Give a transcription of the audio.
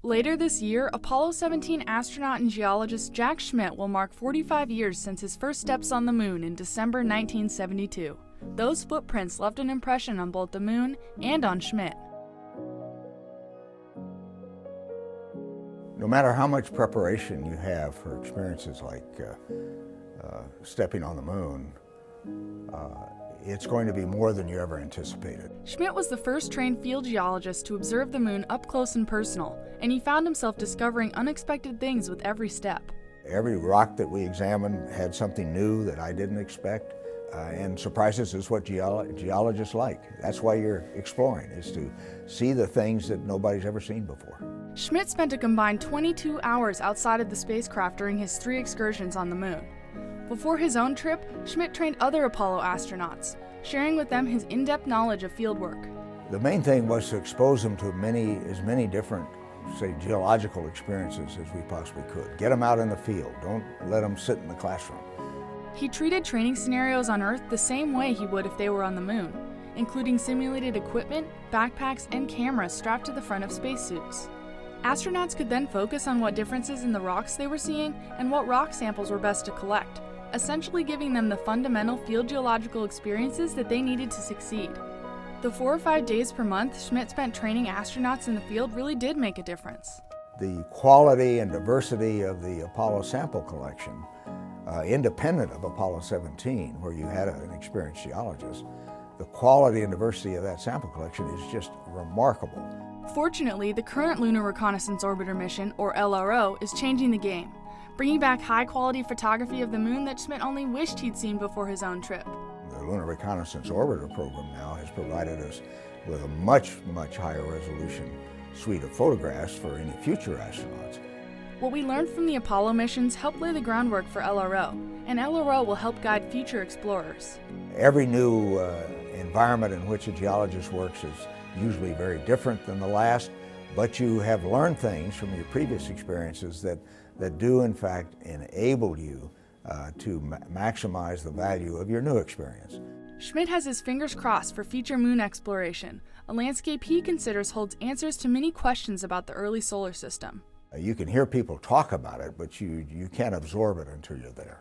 Later this year, Apollo 17 astronaut and geologist Jack Schmitt will mark 45 years since his first steps on the moon in December 1972. Those footprints left an impression on both the moon and on Schmitt. No matter how much preparation you have for experiences like stepping on the moon, it's going to be more than you ever anticipated. Schmitt was the first trained field geologist to observe the moon up close and personal, and he found himself discovering unexpected things with every step. Every rock that we examined had something new that I didn't expect, and surprises is what geologists like. That's why you're exploring, is to see the things that nobody's ever seen before. Schmitt spent a combined 22 hours outside of the spacecraft during his 3 excursions on the moon. Before his own trip, Schmitt trained other Apollo astronauts, sharing with them his in-depth knowledge of fieldwork. The main thing was to expose them to as many different, say, geological experiences as we possibly could. Get them out in the field. Don't let them sit in the classroom. He treated training scenarios on Earth the same way he would if they were on the moon, including simulated equipment, backpacks, and cameras strapped to the front of spacesuits. Astronauts could then focus on what differences in the rocks they were seeing and what rock samples were best to collect, essentially giving them the fundamental field geological experiences that they needed to succeed. The 4 or 5 days per month Schmitt spent training astronauts in the field really did make a difference. The quality and diversity of the Apollo sample collection, independent of Apollo 17, where you had an experienced geologist, the quality and diversity of that sample collection is just remarkable. Fortunately, the current Lunar Reconnaissance Orbiter mission, or LRO, is changing the game, bringing back high-quality photography of the moon that Schmitt only wished he'd seen before his own trip. The Lunar Reconnaissance Orbiter program now has provided us with a much higher resolution suite of photographs for any future astronauts. What we learned from the Apollo missions helped lay the groundwork for LRO, and LRO will help guide future explorers. Every new environment in which a geologist works is usually very different than the last, but you have learned things from your previous experiences that do in fact enable you to maximize the value of your new experience. Schmitt has his fingers crossed for future moon exploration, a landscape he considers holds answers to many questions about the early solar system. You can hear people talk about it, but you can't absorb it until you're there.